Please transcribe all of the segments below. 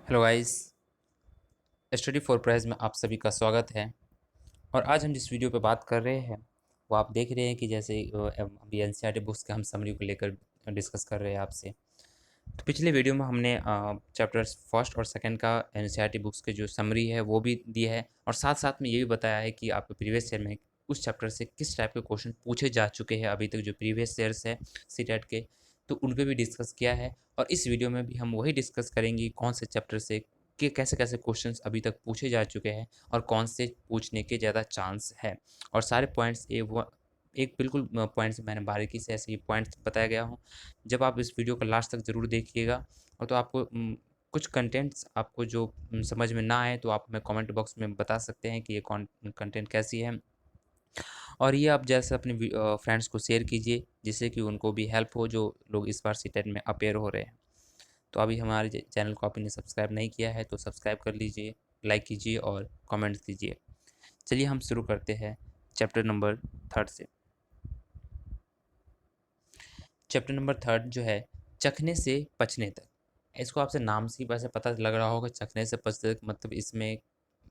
Hello guys. Study for prize में आप सभी का स्वागत है। और आज हम जिस वीडियो पे बात कर रहे हैं वो आप देख रहे हैं कि जैसे अभी एनसीईआरटी बुक्स के हम समरी को लेकर डिस्कस कर रहे हैं आपसे। तो पिछले वीडियो में हमने चैप्टर्स फर्स्ट और सेकंड का एनसीईआरटी बुक्स के जो समरी है वो भी दिया है और साथ साथ में ये भी बताया है कि आपके प्रीवियस ईयर में उस चैप्टर से किस टाइप के क्वेश्चन पूछे जा चुके हैं अभी तक जो प्रीवियस ईयर्स है सीटेट के, तो उन पे भी डिस्कस किया है। और इस वीडियो में भी हम वही डिस्कस करेंगे कौन से चैप्टर से कि कैसे कैसे क्वेश्चंस अभी तक पूछे जा चुके हैं और कौन से पूछने के ज़्यादा चांस है। और सारे पॉइंट्स एक बिल्कुल पॉइंट्स मैंने बारीकी से ऐसे ही पॉइंट्स बताया गया हूँ। जब आप इस वीडियो को लास्ट तक ज़रूर देखिएगा और तो आपको कुछ कंटेंट्स आपको जो समझ में ना आए तो आप हमें कमेंट बॉक्स में बता सकते हैं कि ये कंटेंट कैसी है। और ये आप जैसे अपने फ्रेंड्स को शेयर कीजिए जिससे कि उनको भी हेल्प हो जो लोग इस बार सीटेट में अपेयर हो रहे हैं। तो अभी हमारे चैनल को आपने सब्सक्राइब नहीं किया है तो सब्सक्राइब कर लीजिए, लाइक कीजिए और कमेंट्स दीजिए। चलिए हम शुरू करते हैं चैप्टर नंबर थर्ड से। चैप्टर नंबर थर्ड जो है चखने से पचने तक। इसको आपसे नाम से ही वैसे पता लग रहा होगा, चखने से पचने तक मतलब इसमें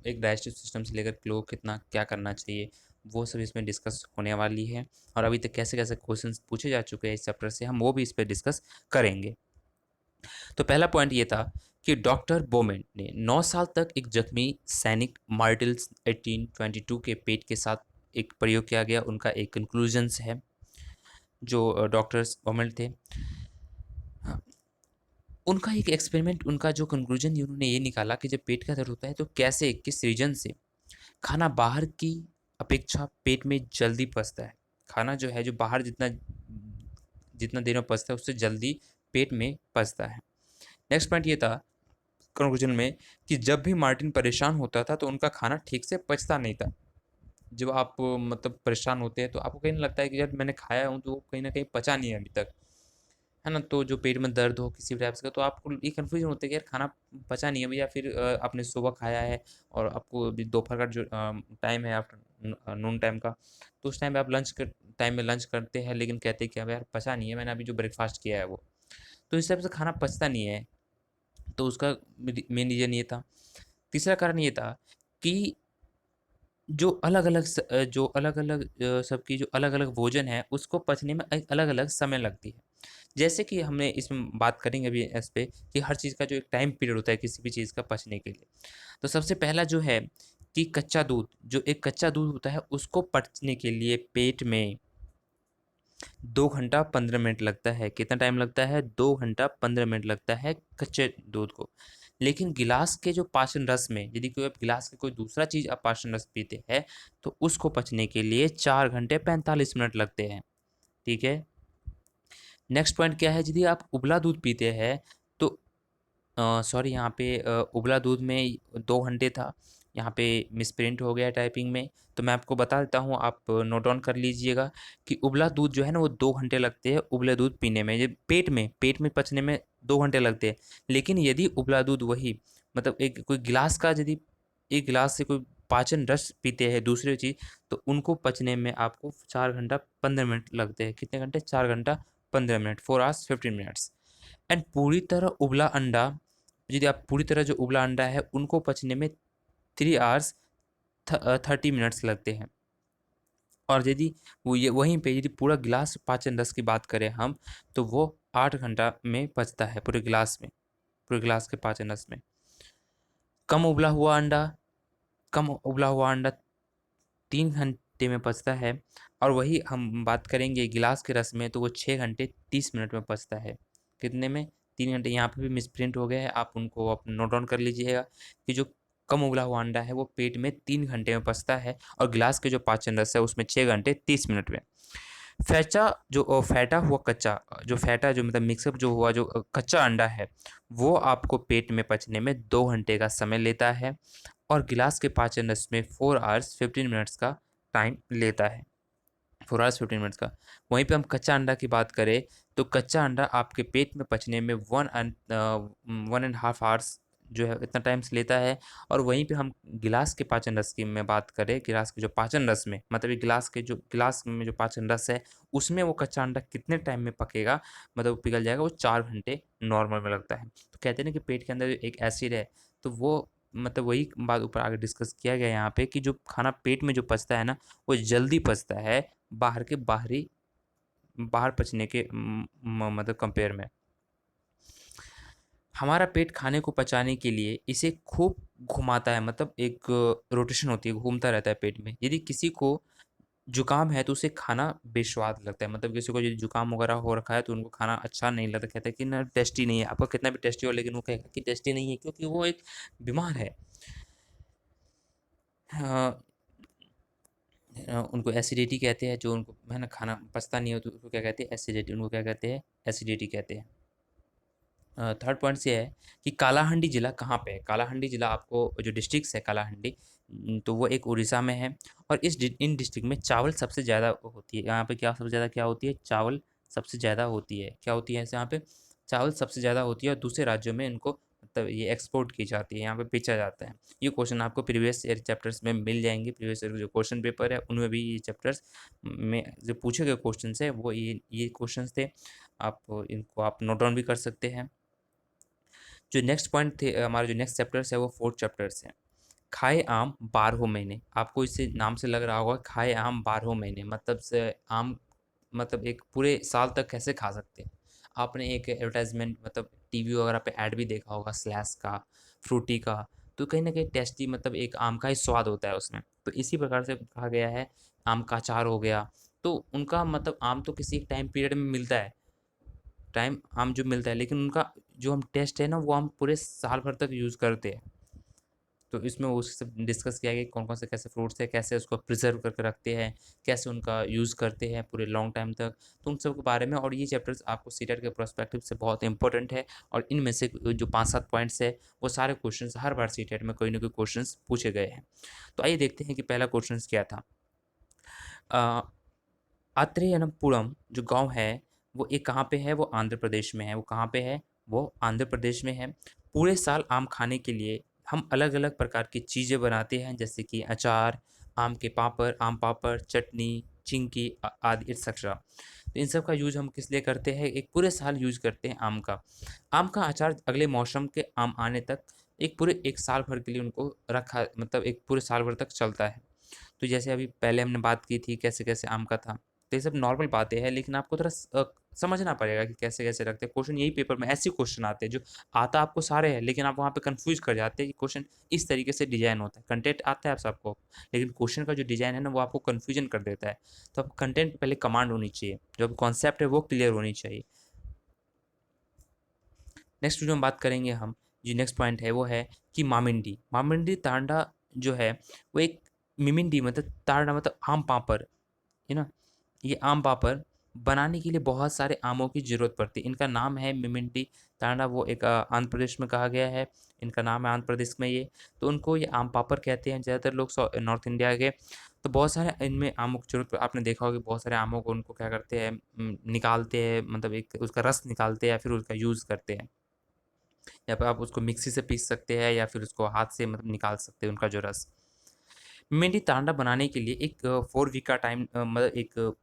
एक डाइजेस्टिव सिस्टम से लेकर क्लो कितना क्या करना चाहिए वो सब इसमें डिस्कस होने वाली है। और अभी तक कैसे कैसे क्वेश्चंस पूछे जा चुके हैं इस चैप्टर से हम वो भी इस पर डिस्कस करेंगे। तो पहला पॉइंट ये था कि डॉक्टर बोमेंट ने 9 साल तक एक जख्मी सैनिक मार्टिल्स 1822 के पेट के साथ एक प्रयोग किया गया, उनका एक कंक्लूजन्स है जो डॉक्टर्स बोमेंट थे। हाँ, उनका एक एक्सपेरिमेंट, उनका जो कंक्लूजन उन्होंने ये निकाला कि जब पेट का दर्द होता है तो कैसे किस रीजन से खाना बाहर की अपेक्षा पेट में जल्दी पचता है। खाना जो है जो बाहर जितना जितना देर में पचता है उससे जल्दी पेट में पचता है। नेक्स्ट पॉइंट ये था कंक्लूजन में कि जब भी मार्टिन परेशान होता था तो उनका खाना ठीक से पचता नहीं था। जब आप मतलब परेशान होते हैं तो आपको कहीं ना लगता है कि यार मैंने खाया हूँ तो वो कहीं ना कहीं पचा नहीं है अभी तक, है ना। तो जो पेट में दर्द हो किसी भी टाइप का तो आपको ये कन्फ्यूजन होता है कि यार खाना पचा नहीं है भैया, फिर आपने सुबह खाया है और आपको अभी दोपहर का जो टाइम है आफ्टर नून टाइम का, तो उस टाइम पे आप लंच कर टाइम में लंच करते हैं लेकिन कहते हैं कि अब यार पचा नहीं है, मैंने अभी जो ब्रेकफास्ट किया है वो, तो इस टाइप से खाना पचता नहीं है। तो उसका मेन रीज़न ये था। तीसरा कारण ये था कि जो अलग-अलग सबकी जो अलग-अलग भोजन है उसको पचने में एक अलग-अलग समय लगती है। जैसे कि हमने इसमें बात करेंगे अभी इस पे कि हर चीज़ का जो एक टाइम पीरियड होता है किसी भी चीज़ का पचने के लिए। तो सबसे पहला जो है कि कच्चा दूध, जो एक कच्चा दूध होता है उसको पचने के लिए पेट में 2 घंटा 15 मिनट लगता है। कितना टाइम लगता है? 2 घंटा 15 मिनट लगता है कच्चे दूध को। लेकिन गिलास के जो पाचन रस में यदि कोई आप गिलास के कोई दूसरा चीज़ आप पाचन रस पीते हैं, तो उसको पचने के लिए 4 घंटे 45 मिनट लगते हैं। ठीक है? नेक्स्ट पॉइंट क्या है? यदि आप उबला दूध पीते हैं तो सॉरी यहाँ पे उबला दूध में 2 घंटे था, यहाँ पे मिसप्रिंट हो गया टाइपिंग में, तो मैं आपको बता देता हूँ, आप नोट डाउन कर लीजिएगा कि उबला दूध जो है ना वो 2 घंटे लगते हैं उबले दूध पीने में, ये पेट में पचने में 2 घंटे लगते हैं। लेकिन यदि उबला दूध वही मतलब एक कोई गिलास का यदि एक गिलास से कोई पाचन रस पीते हैं दूसरी चीज़, तो उनको पचने में आपको 4 घंटा 15 मिनट लगते हैं। कितने घंटे? 4 घंटा 15 मिनट, 4 आवर्स 15 मिनट्स। एंड पूरी तरह उबला अंडा, यदि आप पूरी तरह जो उबला अंडा है उनको पचने में 3 आवर्स 30 मिनट्स लगते हैं। और यदि वो ये वहीं पे यदि पूरा गिलास पाचन रस की बात करें हम, तो वो 8 घंटा में पचता है पूरे गिलास के पाचन रस में। कम उबला हुआ अंडा कम उबला हुआ अंडा 3 घंटे में पचता है। और वही हम बात करेंगे गिलास के रस में तो वो 6 घंटे 30 मिनट में पचता है। कितने में? 3 घंटे। यहाँ पे भी मिसप्रिंट हो गया है, आप उनको आप नोट डाउन कर लीजिएगा कि जो कम उबला हुआ अंडा है वो पेट में 3 घंटे में पचता है और गिलास के जो पाचन रस है उसमें 6 घंटे 30 मिनट में। फैटा जो मतलब मिक्सअप जो हुआ जो कच्चा अंडा है वो आपको पेट में पचने में 2 घंटे का समय लेता है और गिलास के पाचन रस में 4 आवर्स 15 मिनट्स का टाइम लेता है। 4 आवर्स 15 मिनट्स का। वहीं पे हम कच्चा अंडा की बात करें तो कच्चा अंडा आपके पेट में पचने में 1 एंड हाफ आवर्स जो है इतना टाइम से लेता है। और वहीं पे हम गिलास के पाचन रस की में बात करें, गिलास के जो पाचन रस में मतलब ये गिलास में जो पाचन रस है, उसमें वो कच्चा अंडा कितने टाइम में पकेगा, मतलब वो पिघल जाएगा, वो 4 घंटे नॉर्मल में लगता है। तो कहते हैं ना कि पेट के अंदर एक एसिड है, तो वो मतलब वही बात ऊपर आगे डिस्कस किया गया यहाँ पे कि जो खाना पेट में जो पचता है ना, वो जल्दी पचता है बाहर पचने के मतलब कंपेयर में। हमारा पेट खाने को पचाने के लिए इसे खूब घुमाता है, मतलब एक रोटेशन होती है, घूमता रहता है पेट में। यदि किसी को जुकाम है तो उसे खाना बेस्वाद लगता है, मतलब किसी को यदि जुकाम वगैरह हो रखा है तो उनको खाना अच्छा नहीं लगता, कहते हैं कि ना टेस्टी नहीं है। आपका कितना भी टेस्टी हो लेकिन वो कहेगा कि टेस्टी नहीं है, क्योंकि वो एक बीमार है। हाँ, उनको एसिडिटी कहते हैं, जो उनको है ना खाना पचता नहीं हो तो उसको क्या कहते हैं, एसिडिटी। उनको क्या कहते हैं, एसिडिटी कहते हैं। थर्ड पॉइंट ये है कि कालाहांडी ज़िला कहाँ पे है। कालाहांडी ज़िला आपको जो डिस्ट्रिक्ट है कालाहांडी, तो वो एक उड़ीसा में है। और इन डिस्ट्रिक्ट में चावल सबसे ज़्यादा होती है। यहाँ पे क्या सबसे ज़्यादा क्या होती है, चावल सबसे ज़्यादा होती है। क्या होती है ऐसे यहाँ पे, चावल सबसे ज़्यादा होती है, और दूसरे राज्यों में इनको मतलब ये एक्सपोर्ट की जाती है, यहाँ पे बेचा जाता है। ये क्वेश्चन आपको प्रीवियस ईयर चैप्टर्स में मिल जाएंगे। प्रीवियस ईयर जो क्वेश्चन पेपर है उनमें भी ये चैप्टर्स में जो पूछे गए क्वेश्चन है वो ये क्वेश्चन थे। आप इनको आप नोट डाउन भी कर सकते हैं। जो नेक्स्ट पॉइंट थे, हमारा जो नेक्स्ट चैप्टर्स है वो फोर्थ चैप्टर्स है। खाए आम 12 महीने। आपको इससे नाम से लग रहा होगा खाए आम 12 महीने, मतलब से आम मतलब एक पूरे साल तक कैसे खा सकते हैं। आपने एक एडवर्टाइजमेंट मतलब टीवी वगैरह पे ऐड भी देखा होगा स्लैश का, फ्रूटी का। तो कहीं ना कहीं टेस्टी, मतलब एक आम का ही स्वाद होता है उसमें। तो इसी प्रकार से कहा गया है। आम का अचार हो गया, तो उनका मतलब आम तो किसी एक टाइम पीरियड में मिलता है, टाइम आम जो मिलता है, लेकिन उनका जो हम टेस्ट है ना वो हम पूरे साल भर तक यूज़ करते हैं। तो इसमें उससे डिस्कस किया गया कि कौन कौन से कैसे फ्रूट्स है, कैसे उसको प्रिजर्व करके रखते हैं, कैसे उनका यूज़ करते हैं पूरे लॉन्ग टाइम तक, तो उन सब के बारे में। और ये चैप्टर्स आपको सीटेट के प्रोस्पेक्टिव से बहुत इंपॉर्टेंट है। और इनमें से जो 5-7 पॉइंट्स है वो सारे क्वेश्चंस हर बार सीटेट में कोई ना कोई क्वेश्चंस पूछे गए हैं। तो आइए देखते हैं कि पहला क्वेश्चन क्या था। आत्रेयनपुरम जो गाँव है, वो ये कहाँ पे है? वो आंध्र प्रदेश में है। वो कहाँ पे है? वो आंध्र प्रदेश में है। पूरे साल आम खाने के लिए हम अलग-अलग प्रकार की चीज़ें बनाते हैं, जैसे कि अचार, आम पापड़, चटनी, चिंकी आदि एटसेट्रा। तो इन सब का यूज़ हम किस लिए करते हैं? एक पूरे साल यूज़ करते हैं आम का। आम का अचार अगले मौसम के आम आने तक एक पूरे 1 साल भर के लिए उनको रखा, मतलब एक पूरे साल भर तक चलता है। तो जैसे अभी पहले हमने बात की थी कैसे-कैसे आम का था, तो ये सब नॉर्मल बातें हैं, लेकिन आपको थोड़ा समझना पड़ेगा कि कैसे-कैसे रखते हैं। क्वेश्चन यही पेपर में ऐसे क्वेश्चन आते हैं जो आता आपको सारे हैं, लेकिन आप वहाँ पे कन्फ्यूज़ कर जाते हैं कि क्वेश्चन इस तरीके से डिज़ाइन होता है। कंटेंट आता है आप सबको, लेकिन क्वेश्चन का जो डिज़ाइन है ना वो आपको कन्फ्यूज़न कर देता है। तो आपको कंटेंट पे पहले कमांड होनी चाहिए, जो कॉन्सेप्ट है वो क्लियर होनी चाहिए। नेक्स्ट जो हम बात करेंगे हम, जो नेक्स्ट पॉइंट है वो है कि मामिंडी। मामिंडी तांडा जो है वो एक मिमिंडी मतलब तांडा मतलब आम पापड़, है ना? ये आम पापड़ बनाने के लिए बहुत सारे आमों की ज़रूरत पड़ती है। इनका नाम है मिमिंडी तांडा, वो एक आंध्र प्रदेश में कहा गया है। इनका नाम है आंध्र प्रदेश में ये। तो उनको ये आम पापड़ कहते हैं ज़्यादातर लोग नॉर्थ इंडिया के। तो बहुत सारे इनमें आमों की ज़रूरत आपने देखा होगा कि बहुत सारे आमों को उनको क्या करते हैं, निकालते हैं, मतलब एक उसका रस निकालते हैं या फिर उसका यूज़ करते हैं। या फिर आप उसको मिक्सी से पीस सकते हैं या फिर उसको हाथ से मतलब निकाल सकते हैं उनका जो रस। मेहंदी तांडा बनाने के लिए एक 4 वीक का टाइम मतलब एक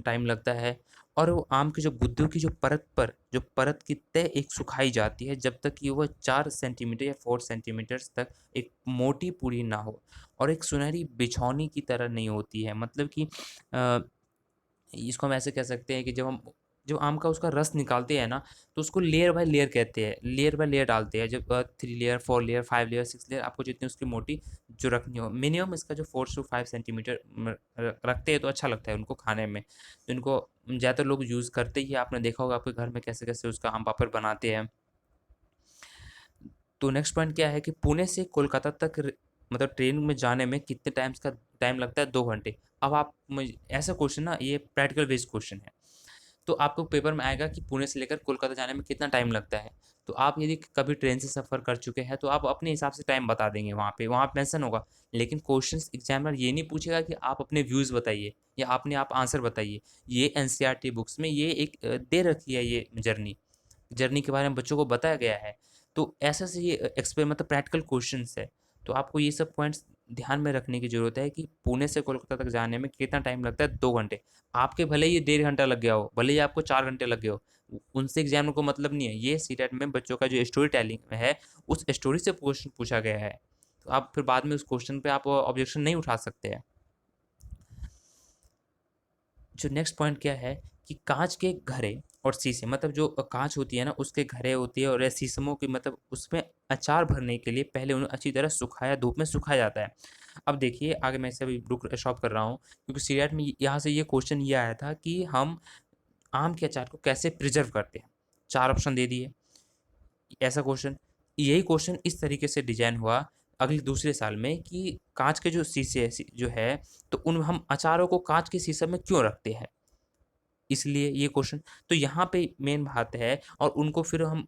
टाइम लगता है। और वो आम के जो गुद्दों की जो परत की तह एक सुखाई जाती है जब तक कि वह 4 सेंटीमीटर या 4 सेंटीमीटर्स तक एक मोटी पूरी ना हो और एक सुनहरी बिछौनी की तरह नहीं होती है। मतलब कि अ, इसको हम ऐसे कह सकते हैं कि जब आम का उसका रस निकालते हैं ना, तो उसको लेयर बाय लेयर कहते हैं। लेयर बाय लेयर डालते हैं। जब 3 लेयर, 4 लेयर, 5 लेयर, 6 लेयर आपको जितनी उसकी मोटी जो रखनी हो। मिनिमम इसका जो 4 टू 5 सेंटीमीटर रखते हैं तो अच्छा लगता है उनको खाने में। तो इनको ज़्यादातर लोग यूज़ करते ही हैं। आपने देखा होगा आपके घर में कैसे-कैसे उसका आम पापड़ बनाते हैं। तो नेक्स्ट पॉइंट क्या है कि पुणे से कोलकाता तक मतलब ट्रेन में जाने में कितने टाइम लगता है? 2 घंटे। अब आप मुझे ऐसा क्वेश्चन ना ये प्रैक्टिकल बेस्ड क्वेश्चन है। तो आपको पेपर में आएगा कि पुणे से लेकर कोलकाता जाने में कितना टाइम लगता है। तो आप यदि कभी ट्रेन से सफ़र कर चुके हैं तो आप अपने हिसाब से टाइम बता देंगे वहाँ पे मेंशन होगा। लेकिन क्वेश्चंस एग्ज़ामिनर ये नहीं पूछेगा कि आप अपने व्यूज़ बताइए या आप आंसर बताइए। ये एनसीईआरटी बुक्स में ये एक दे रखी है ये जर्नी। जर्नी के बारे में बच्चों को बताया गया है। तो ऐसा से ये मतलब प्रैक्टिकल क्वेश्चंस है। तो आपको ये सब पॉइंट्स ध्यान में रखने की ज़रूरत है कि पुणे से कोलकाता तक जाने में कितना टाइम लगता है, 2 घंटे। आपके भले ही 1.5 घंटा लग गया हो, भले ही आपको 4 घंटे लग गए हो, उ उनसे एग्ज़ामिनर को मतलब नहीं है। ये सीटेट में बच्चों का जो स्टोरी टेलिंग है, उस स्टोरी से क्वेश्चन पूछा गया है। तो आप फिर बाद में उस क्वेश्चन पे आप ऑब्जेक्शन नहीं उठा सकते हैं। जो नेक्स्ट पॉइंट क्या है कि काँच के घड़े और शीशे, मतलब जो काँच होती है ना, उसके घड़े होती है और ये शीशमों की, मतलब उसमें अचार भरने के लिए पहले उन्हें अच्छी तरह सुखाया, धूप में सुखाया जाता है। अब देखिए आगे मैं इसे अभी रुक स्टॉप कर रहा हूँ, क्योंकि सीरियल में यहाँ से ये क्वेश्चन ये आया था कि हम आम के अचार को कैसे प्रिज़र्व करते हैं। 4 ऑप्शन दे दिए, ऐसा क्वेश्चन। यही क्वेश्चन इस तरीके से डिज़ाइन हुआ अगले दूसरे साल में कि काँच के जो शीशे जो है, तो उन हम अचारों को काँच के शीशे में क्यों रखते हैं? इसलिए ये क्वेश्चन। तो यहाँ पे मेन बात है, और उनको फिर हम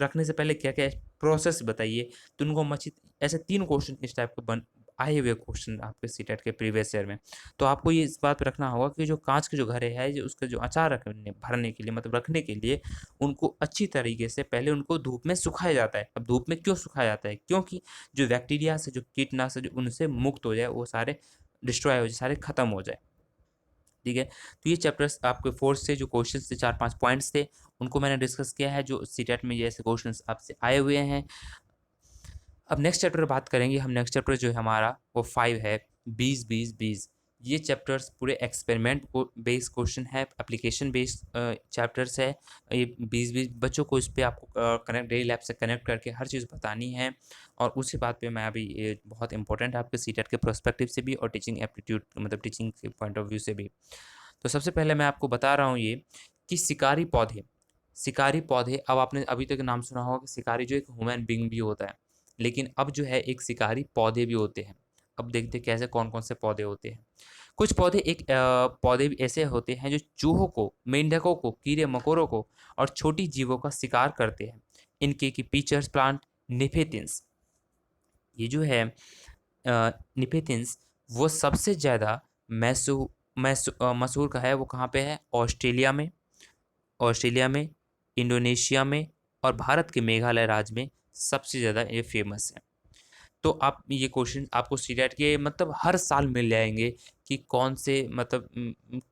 रखने से पहले क्या-क्या प्रोसेस बताइए। तो उनको हम अच्छी ऐसे 3 क्वेश्चन इस टाइप के बन आए हुए क्वेश्चन आपके सीटेट के प्रीवियस ईयर में। तो आपको ये इस बात पे रखना होगा कि जो काँच के जो घड़े हैं, जो उसके जो अचार रखने भरने के लिए, मतलब रखने के लिए, उनको अच्छी तरीके से पहले उनको धूप में सुखाया जाता है। अब धूप में क्यों सुखाया जाता है? क्योंकि जो बैक्टीरिया से, जो कीटनाशक जो उनसे मुक्त हो जाए, वो सारे डिस्ट्रॉय हो जाए, सारे खत्म हो जाए। ठीक है? तो ये चैप्टर्स आपके 4th से जो क्वेश्चन्स थे, 4-5 पॉइंट्स थे, उनको मैंने डिस्कस किया है, जो सीटेट में ये ऐसे क्वेश्चन्स आपसे आए हुए हैं। अब नेक्स्ट चैप्टर बात करेंगे हम। नेक्स्ट चैप्टर जो है हमारा, वो 5 है, 20-20-20। ये चैप्टर्स पूरे एक्सपेरिमेंट को बेस्ड क्वेश्चन है, एप्लीकेशन बेस्ड चैप्टर्स है। ये 20-20 बच्चों को इस पे आपको कनेक्ट डेली लैब से कनेक्ट करके हर चीज़ बतानी है। और उसी बात पे मैं अभी, ये बहुत इंपॉर्टेंट है आपके सीटेट के पर्सपेक्टिव से भी और टीचिंग एप्टीट्यूड, मतलब टीचिंग के पॉइंट ऑफ व्यू से भी। तो सबसे पहले मैं आपको बता रहा हूँ ये कि शिकारी पौधे, अब आपने अभी तक नाम सुना होगा कि शिकारी जो एक ह्यूमन बीइंग भी होता है, लेकिन अब जो है एक शिकारी पौधे भी होते हैं। अब देखते हैं कैसे कौन-कौन से पौधे होते हैं। कुछ पौधे पौधे भी ऐसे होते हैं जो चूहों को, मेंढकों को, कीड़े-मकोड़ों को और छोटी जीवों का शिकार करते हैं। इनके की फीचर्स प्लांट निफेथिंस। ये जो है निफेथिंस, वो सबसे ज़्यादा मशहूर का है, वो कहाँ पे है? ऑस्ट्रेलिया में, इंडोनेशिया में और भारत के मेघालय राज्य में सबसे ज़्यादा ये फ़ेमस है। तो आप ये क्वेश्चन आपको सीटेट के मतलब हर साल मिल जाएँगे कि कौन से, मतलब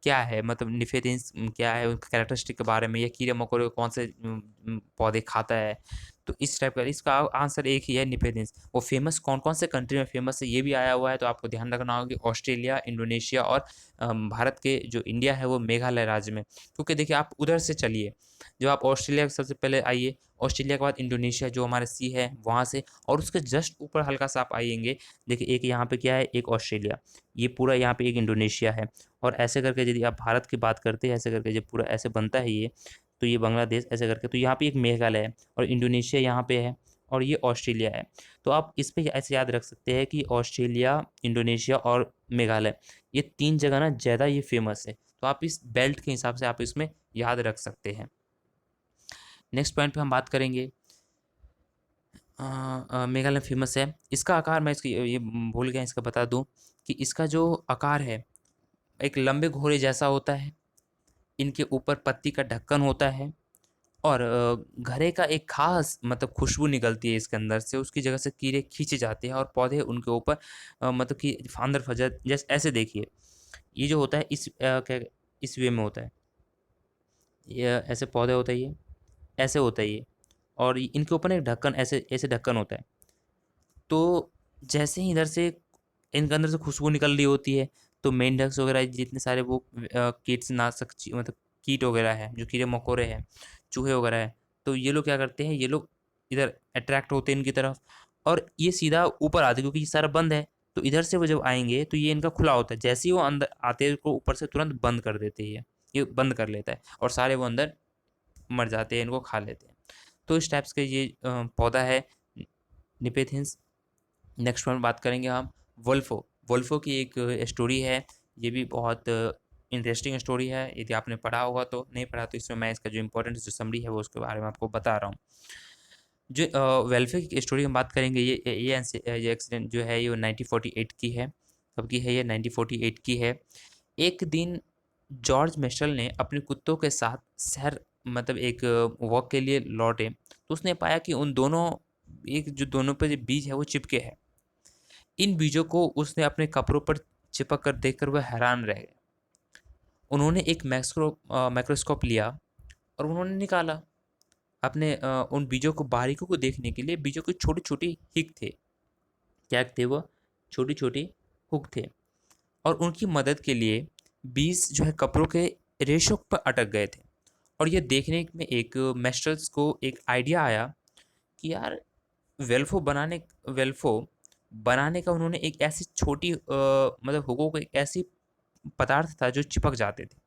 क्या है, मतलब निफेथिंस क्या है, उनके कैरेक्टरिस्टिक के बारे में, या कीड़े-मकोड़े कौन से पौधे खाता है। तो इस टाइप का इसका आंसर एक ही है, निफेथिंस। वो फ़ेमस कौन-कौन से कंट्री में फ़ेमस है, ये भी आया हुआ है, तो आपको ध्यान रखना होगा कि ऑस्ट्रेलिया, इंडोनेशिया और भारत के जो इंडिया है, वो मेघालय राज्य में। क्योंकि देखिए आप उधर से चलिए, जब आप ऑस्ट्रेलिया के सबसे पहले आइए, ऑस्ट्रेलिया के बाद इंडोनेशिया जो हमारा सी है, वहाँ से, और उसके जस्ट ऊपर हल्का-सा आप आएँगे, देखिए एक यहाँ पे क्या है, एक ऑस्ट्रेलिया, ये पूरा यहाँ पे एक इंडोनेशिया है, और ऐसे करके यदि आप भारत की बात करते हैं, ऐसे करके जब पूरा ऐसे बनता है ये, तो ये बांग्लादेश ऐसे करके, तो यहाँ पे एक मेघालय है और इंडोनेशिया यहाँ पे है और ये ऑस्ट्रेलिया है। तो आप इस पे ऐसे याद रख सकते हैं कि ऑस्ट्रेलिया, इंडोनेशिया और मेघालय, ये 3 जगह ना ज़्यादा ये फ़ेमस है। तो आप इस बेल्ट के हिसाब से आप इसमें याद रख सकते हैं। नेक्स्ट पॉइंट पे हम बात करेंगे। मेघालय फ़ेमस है। इसका आकार मैं इसकी ये भूल गया इसका बता दूँ कि इसका जो आकार है, एक लंबे घोड़े जैसा होता है। इनके ऊपर पत्ती का ढक्कन होता है और घरे का एक ख़ास, मतलब खुशबू निकलती है इसके अंदर से, उसकी जगह से कीड़े खींचे जाते हैं और पौधे उनके ऊपर मतलब कि फांदर फजर जैसे ऐसे देखिए। ये जो होता है क्या इस वे में होता है। ये ऐसे पौधे होता है ये, ऐसे होता है ये, और इनके ऊपर ना एक ढक्कन, ऐसे ऐसे ढक्कन होता है। तो जैसे ही इधर से इनके अंदर से खुशबू निकल रही होती है, तो मेंढक्स वगैरह जितने सारे वो कीटनाशक मतलब कीट वगैरह हैं, जो कीड़े-मकोड़े हैं, चूहे वगैरह हैं, तो ये लोग क्या करते हैं, ये लोग इधर अट्रैक्ट होते हैं इनकी तरफ और ये सीधा ऊपर आते हैं, क्योंकि ये सारा बंद है, तो इधर से वो जब आएँगे तो ये इनका खुला होता है। जैसे ही वो अंदर आते हैं, इसको ऊपर से तुरंत बंद कर देते हैं ये बंद कर लेता है और सारे वो अंदर मर जाते हैं, इनको खा लेते हैं। तो इस टाइप्स का ये पौधा है निपेथियंस। नेक्स्ट वन बात करेंगे हम वोल्फो। वोल्फो की एक स्टोरी है, ये भी बहुत इंटरेस्टिंग स्टोरी है। यदि आपने पढ़ा होगा तो, नहीं पढ़ा तो इसमें मैं इसका जो इम्पोर्टेंट जो समरी है वो उसके बारे में आपको बता रहा हूँ। जो वेल्फेयर की स्टोरी हम बात करेंगे, ये एक्सीडेंट जो है ये 1948 की है। कब की है ये? 1948 की है। एक दिन जॉर्ज मिशेल ने अपने कुत्तों के साथ शहर, मतलब एक वॉक के लिए लौटे, तो उसने पाया कि उन दोनों एक जो दोनों पे जो बीज है वो चिपके हैं। इन बीजों को उसने अपने कपड़ों पर चिपक कर देखकर वह हैरान रह गए। उन्होंने एक माइक्रोस्कोप लिया और उन्होंने निकाला अपने उन बीजों को बारीकों को देखने के लिए बीजों की छोटी-छोटी हिक थे। क्या थे वो? छोटी-छोटी हुक थे और उनकी मदद के लिए बीज जो है कपड़ों के रेशों पर अटक गए थे। और ये देखने में एक मेस्टर्स को एक आइडिया आया कि यार वेल्फो बनाने का उन्होंने एक ऐसी छोटी मतलब हुकों को एक ऐसी पदार्थ था जो चिपक जाते थे।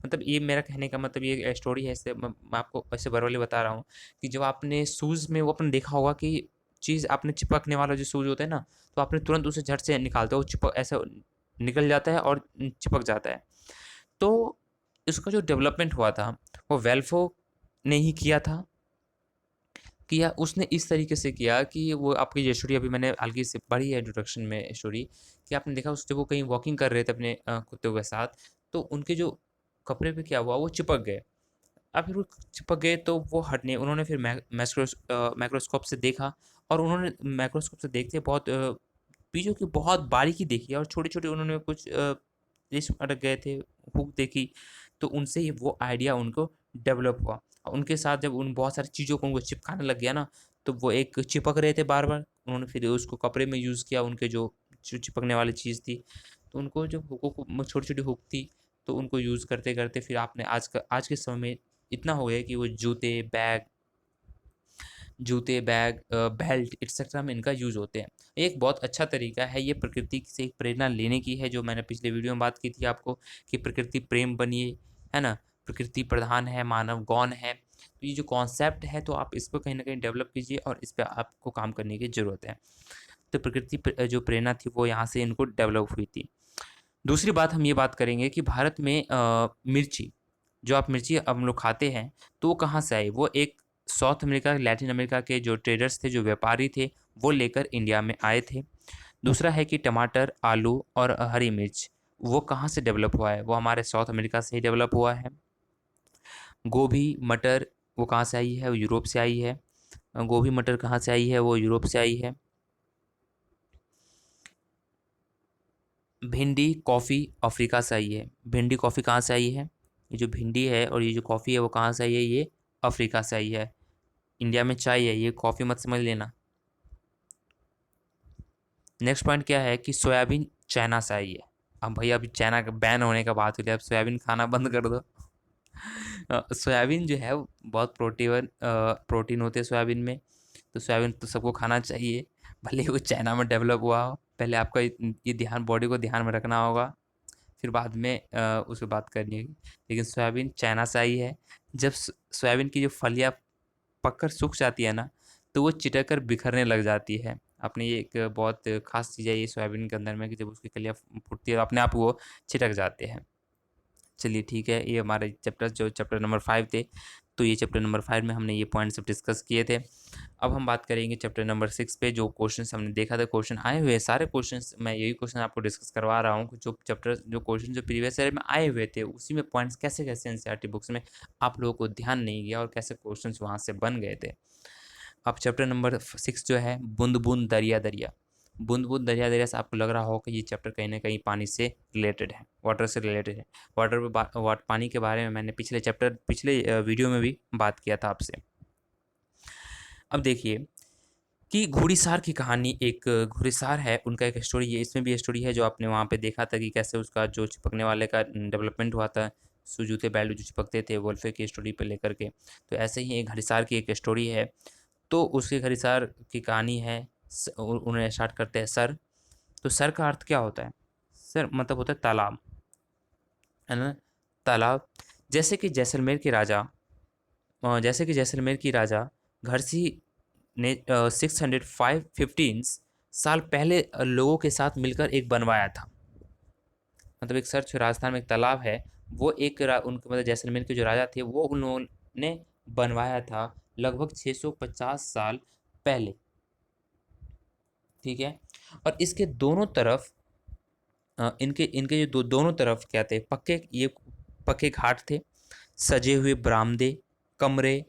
मतलब ये मेरा कहने का मतलब ये स्टोरी है, इससे मैं आपको ऐसे वर्बली बता रहा हूँ कि जब आपने शूज़ में वो आपने देखा होगा कि चीज़ आपने चिपकने वाला जो शूज़ होता है ना, तो आपने तुरंत उसे झट से निकालते हो, चिपक ऐसा निकल जाता है और चिपक जाता है। तो इसका जो डेवलपमेंट हुआ था, वो वेल्फो ने ही किया उसने इस तरीके से किया कि वो आपकी ये स्टोरी अभी मैंने हल्की सी पढ़ी है इंट्रोडक्शन में स्टोरी कि आपने देखा उस जब वो कहीं वॉकिंग कर रहे थे अपने कुत्तों के साथ, तो उनके जो कपड़े पे क्या हुआ वो चिपक गए। अब फिर वो चिपक गए तो वो हटने उन्होंने फिर माइक्रोस्कोप से देखा और उन्होंने माइक्रोस्कोप से देखते बहुत बीजों की बहुत बारीकी देखी और छोटे-छोटे उन्होंने कुछ रेशे अटक गए थे, हुक देखी, तो उनसे ही वो आइडिया उनको डेवलप हुआ। उनके साथ जब उन बहुत सारी चीज़ों को उनको चिपकाने लग गया ना, तो वो एक चिपक रहे थे बार-बार, उन्होंने फिर उसको कपड़े में यूज़ किया उनके जो चिपकने वाली चीज़ थी, तो उनको जो हुकों को छोटी-छोटी हुक थी, तो उनको यूज़ करते-करते फिर आपने आज के समय में इतना हो गया कि वो जूते, बैग बेल्ट एटसेट्रा में इनका यूज़ होते हैं। एक बहुत अच्छा तरीका है ये प्रकृति से एक प्रेरणा लेने की है जो मैंने पिछले वीडियो में बात की थी आपको कि प्रकृति प्रेम बनिए, है ना? प्रकृति प्रधान है, मानव गौण है। तो ये जो कॉन्सेप्ट है तो आप इसको कहीं न कहीं डेवलप कीजिए और इस पे आपको काम करने की ज़रूरत है। तो जो प्रेरणा थी वो यहाँ से इनको डेवलप हुई थी। दूसरी बात हम ये बात करेंगे कि भारत में मिर्ची, जो आप मिर्ची हम लोग खाते हैं, तो वो कहाँ से आई? वो एक साउथ अमेरिका, लैटिन अमेरिका के जो ट्रेडर्स थे, जो व्यापारी थे, वो लेकर इंडिया में आए थे। दूसरा है कि टमाटर, आलू और हरी मिर्च, वो कहाँ से डेवलप हुआ है? वो हमारे साउथ अमेरिका से ही डेवलप हुआ है। गोभी, मटर वो कहाँ से आई है? वो यूरोप से आई है। गोभी, मटर कहाँ से आई है? वो यूरोप से आई है। भिंडी, कॉफ़ी अफ्रीका से आई है। भिंडी, कॉफ़ी कहाँ से आई है? ये जो भिंडी है और ये जो कॉफ़ी है वो कहाँ से आई है? ये अफ्रीका से आई है। इंडिया में चाय है, ये कॉफ़ी मत समझ लेना। नेक्स्ट पॉइंट क्या है कि सोयाबीन चाइना से आई है। अब भैया अभी चाइना का बैन होने का बात हो रही है, अब सोयाबीन खाना बंद कर दो। सोयाबीन जो है वो बहुत प्रोटीन होते हैं सोयाबीन में, तो सोयाबीन तो सबको खाना चाहिए, भले ही वो चाइना में डेवलप हुआ हो। पहले आपका ये ध्यान बॉडी को ध्यान में रखना होगा, फिर बाद में उस पे बात करनी होगी। लेकिन सोयाबीन चाइना से आई है। जब सोयाबीन की जो फलियाँ पककर सूख जाती है ना, तो वो चिटक कर बिखरने लग जाती है। आपने ये एक बहुत ख़ास चीज़ है ये सोयाबीन के अंदर में कि जब उसकी कलियाँ फूटती है, तो अपने आप वो छिटक जाते हैं। चलिए ठीक है, ये हमारे चैप्टर नंबर 5 थे, तो ये चैप्टर नंबर 5 में हमने ये पॉइंट्स सब डिस्कस किए थे। अब हम बात करेंगे चैप्टर नंबर 6 पे जो क्वेश्चंस हमने देखा था, क्वेश्चन आए हुए हैं, सारे क्वेश्चंस मैं यही क्वेश्चन आपको डिस्कस करवा रहा हूँ, जो क्वेश्चन जो प्रीवियस ईयर में आए हुए थे, उसी में पॉइंट्स कैसे-कैसे एनसीईआरटी बुक्स में आप लोगों को ध्यान नहीं गया और कैसे क्वेश्चंस वहाँ से बन गए थे। अब चैप्टर नंबर 6 जो है बूँद-बूँद दरिया-दरिया। बूँद-बूँद दरिया-दरिया से आपको लग रहा होगा कि ये चैप्टर कहीं न कहीं पानी से रिलेटेड है, वाटर से रिलेटेड है। वाटर पे बा वाट पानी के बारे में मैंने पिछले वीडियो में भी बात किया था आपसे। अब देखिए कि घुड़ीसार की कहानी एक घुड़ीसार है, उनका एक स्टोरी है, इसमें भी स्टोरी है जो आपने वहाँ पे देखा था कि कैसे उसका जो चिपकने वाले का डेवलपमेंट हुआ था, जूते बेल्ट जो चिपकते थे वोल्फे की स्टोरी पे लेकर के। तो ऐसे ही एक घुड़ीसार की एक स्टोरी है। तो उसके घड़ीसार की कहानी है उन्हें स्टार्ट करते हैं सर। तो सर का अर्थ क्या होता है? सर मतलब होता है तालाब, है ना? तालाब जैसे कि जैसलमेर की राजा घरसी ने 615 साल पहले लोगों के साथ मिलकर एक बनवाया था। मतलब एक सर्च राजस्थान में एक तालाब है, वो एक उनके मतलब जैसलमेर के जो राजा थे वो उन लोगों ने बनवाया था लगभग 650 साल पहले, ठीक है? और इसके दोनों तरफ इनके इनके जो दोनों तरफ क्या थे पक्के घाट थे, सजे हुए बरामदे, कमरे,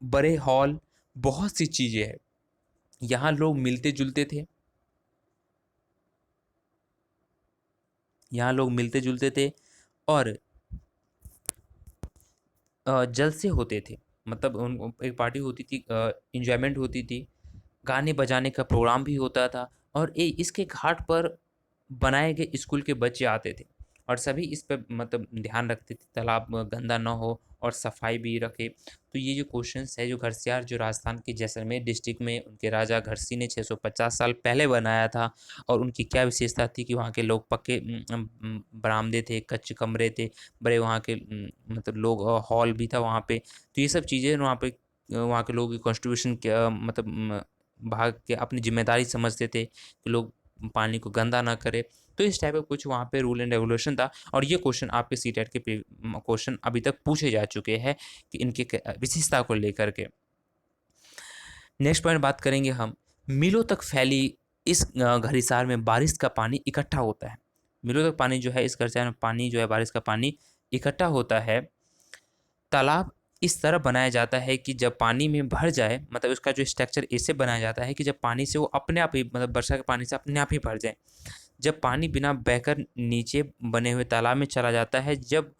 बड़े हॉल बहुत सी चीज़ें हैं। यहाँ लोग मिलते-जुलते थे, यहाँ लोग मिलते-जुलते थे और जलसे होते थे। मतलब उन एक पार्टी होती थी, एन्जॉयमेंट होती थी, गाने बजाने का प्रोग्राम भी होता था और इसके घाट पर बनाए गए स्कूल के बच्चे आते थे और सभी इस पे मतलब ध्यान रखते थे तालाब गंदा ना हो और सफाई भी रखे। तो ये जो क्वेश्चंस है जो घरसियार जो राजस्थान के जैसलमेर डिस्ट्रिक्ट में उनके राजा घरसी ने 650 साल पहले बनाया था और उनकी क्या विशेषता थी कि वहाँ के लोग पक्के बरामदे थे, कच्चे कमरे थे, बड़े वहाँ के मतलब लोग हॉल भी था वहाँ पे। तो ये सब चीज़ें वहाँ पे वहाँ के लोगों की कॉन्स्टिट्यूशन क्या मतलब भाग के अपनी ज़िम्मेदारी समझते थे कि लोग पानी को गंदा ना करें। तो इस टाइप का कुछ वहाँ पे रूल एंड रेगुलेशन था और ये क्वेश्चन आपके सीटेट के क्वेश्चन अभी तक पूछे जा चुके हैं कि इनके विशेषता को लेकर के। नेक्स्ट पॉइंट बात करेंगे हम, मीलों तक फैली इस घड़ीसार में बारिश का पानी इकट्ठा होता है। मीलों तक पानी जो है इस घड़ीसार में पानी जो है बारिश का पानी इकट्ठा होता है। तालाब इस तरह बनाया जाता है कि जब पानी में भर जाए मतलब उसका जो स्ट्रक्चर ऐसे बनाया जाता है कि जब पानी से वो अपने आप ही मतलब वर्षा के पानी से अपने आप ही भर जाए। जब पानी बिना बहकर नीचे बने हुए तालाब में चला जाता है, जब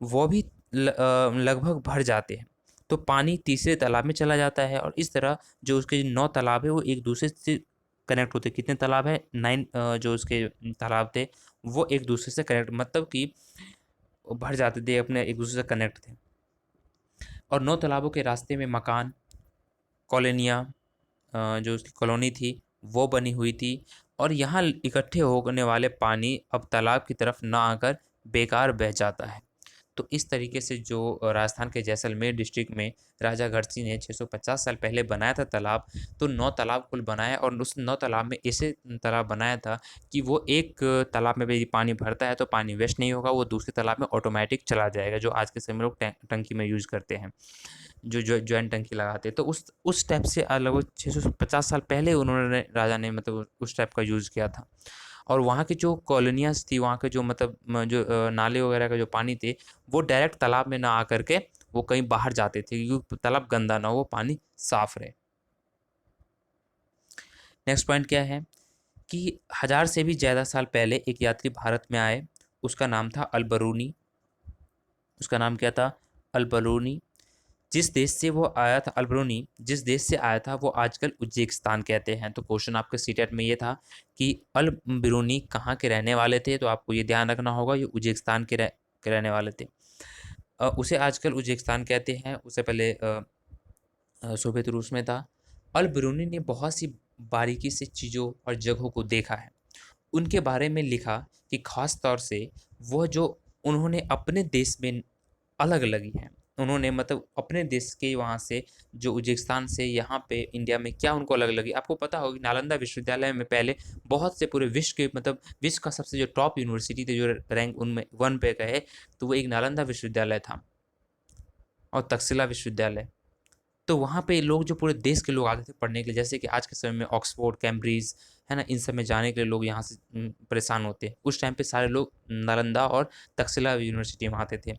वो भी लगभग भर जाते हैं, तो पानी तीसरे तालाब में चला जाता है और इस तरह जो उसके 9 तालाब है वो एक दूसरे से कनेक्ट होते हैं। कितने तालाब है? 9 जो उसके तालाब थे वो एक दूसरे से कनेक्ट मतलब कि भर जाते थे, अपने एक दूसरे से कनेक्ट थे। और 9 तालाबों के रास्ते में मकान, कॉलोनियाँ जो उसकी कॉलोनी थी वो बनी हुई थी और यहाँ इकट्ठे होने वाले पानी अब तालाब की तरफ ना आकर बेकार बह जाता है। तो इस तरीके से जो राजस्थान के जैसलमेर डिस्ट्रिक्ट में राजा घरसी ने 650 साल पहले बनाया था तालाब, तो 9 तालाब कुल बनाया और उस 9 तालाब में ऐसे तालाब बनाया था कि वो एक तालाब में यदि पानी भरता है तो पानी वेस्ट नहीं होगा, वो दूसरे तालाब में ऑटोमैटिक चला जाएगा, जो आज के समय में लोग टंकी में यूज़ करते हैं। जो जॉइंट टंकी लगाते हैं। तो उस टाइप से लगभग 650 साल पहले उन्होंने राजा ने मतलब उस टाइप का यूज़ किया था। और वहाँ की जो कॉलोनियाज़ थी, वहाँ के जो मतलब जो नाले वगैरह का जो पानी थे, वो डायरेक्ट तालाब में ना आकर के वो कहीं बाहर जाते थे क्योंकि तालाब गंदा ना हो, वो पानी साफ़ रहे। नेक्स्ट पॉइंट क्या है कि 1000 से भी ज़्यादा साल पहले एक यात्री भारत में आए, उसका नाम था अल-बरूनी। उसका नाम क्या था? अल-बरूनी। जिस देश से वो आया था अल्बरूनी, जिस देश से आया था वो आजकल उज़्बेकिस्तान कहते हैं। तो क्वेश्चन आपके सीटेट में ये था कि अल बिरूनी कहाँ के रहने वाले थे? तो आपको ये ध्यान रखना होगा ये उज़्बेकिस्तान के रहने वाले थे। उसे आजकल उज़्बेकिस्तान कहते हैं, उससे पहले सोवियत रूस में था। अल बिरूनी ने बहुत सी बारीकी से चीज़ों और जगहों को देखा है। उनके बारे में लिखा कि ख़ास तौर से वह जो उन्होंने अपने देश में अलग लगी हैं। उन्होंने मतलब अपने देश के वहाँ से जो उज़्बेकिस्तान से यहाँ पे इंडिया में क्या उनको अलग लगी। आपको पता होगा कि नालंदा विश्वविद्यालय में पहले बहुत से पूरे विश्व के मतलब विश्व का सबसे जो टॉप यूनिवर्सिटी थी, जो रैंक उनमें 1 पे का है, तो वो एक नालंदा विश्वविद्यालय था और तक्षशिला विश्वविद्यालय। तो वहाँ पे लोग जो पूरे देश के लोग आते थे पढ़ने के लिए, जैसे कि आज के समय में ऑक्सफोर्ड, कैम्ब्रिज, है ना? इन सब में जाने के लिए लोग यहाँ से परेशान होते हैं। उस टाइम पे सारे लोग नालंदा और तक्षशिला यूनिवर्सिटी में आते थे।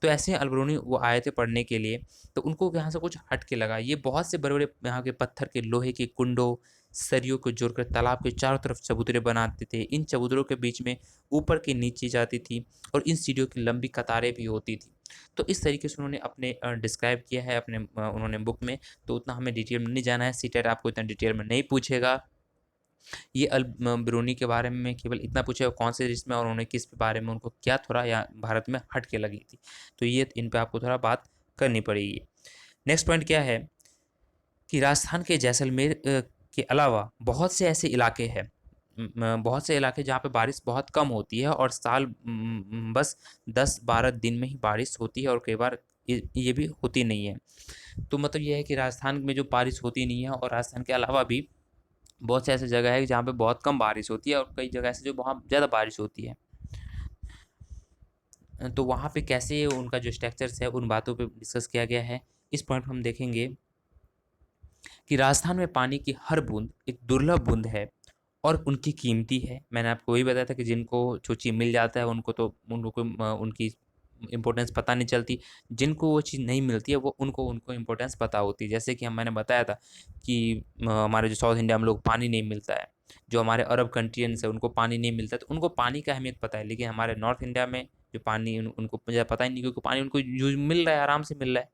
तो ऐसे ही अल-बरूनी वो आए थे पढ़ने के लिए, तो उनको यहाँ से कुछ हट के लगा। ये बहुत से बड़े-बड़े यहाँ के पत्थर के, लोहे के कुंडों, सरियों को जोड़कर तालाब के चारों तरफ चबूतरे बनाते थे। इन चबूतरों के बीच में ऊपर की नीचे जाती थी और इन सीढ़ियों की लंबी कतारें भी होती थी। तो इस तरीके से उन्होंने अपने डिस्क्राइब किया है अपने उन्होंने बुक में, तो उतना हमें डिटेल में नहीं जाना है, सीटेट आपको इतना डिटेल में नहीं पूछेगा। ये बिरूनी के बारे में केवल इतना पूछेगा कौन से देश में और उन्होंने किस बारे में उनको क्या थोड़ा या भारत में हट के लगी थी। तो ये इन पे आपको थोड़ा बात करनी पड़ेगी। नेक्स्ट पॉइंट क्या है कि राजस्थान के जैसलमेर के अलावा बहुत से ऐसे इलाके हैं बहुत से इलाके जहाँ पे बारिश बहुत कम होती है और साल बस 10-12 दिन में ही बारिश होती है और कई बार ये भी होती नहीं है। तो मतलब ये है कि राजस्थान में जो बारिश होती नहीं है और राजस्थान के अलावा भी बहुत से ऐसे जगह है जहाँ पे बहुत कम बारिश होती है और कई जगह ऐसे जो बहुत ज़्यादा बारिश होती है। तो वहाँ पे कैसे उनका जो स्ट्रक्चर्स है उन बातों पे डिस्कस किया गया है। इस पॉइंट हम देखेंगे कि राजस्थान में पानी की हर बूंद एक दुर्लभ बूंद है और उनकी कीमती है। मैंने आपको वही बताया था कि जिनको जो चीज़ मिल जाता है उनको तो उनको कोई उनकी इम्पोर्टेंस पता नहीं चलती। जिनको वो चीज़ नहीं मिलती है वो उनको उनको इम्पोर्टेंस पता होती है। जैसे कि मैंने बताया था कि हमारे जो साउथ इंडिया में लोग पानी नहीं मिलता है, जो हमारे अरब कंट्रियंस है उनको पानी नहीं मिलता है, तो उनको पानी का अहमियत पता है। लेकिन हमारे नॉर्थ इंडिया में जो पानी उनको ज़्यादा पता ही नहीं, क्योंकि पानी उनको यूज़ मिल रहा है, आराम से मिल रहा है।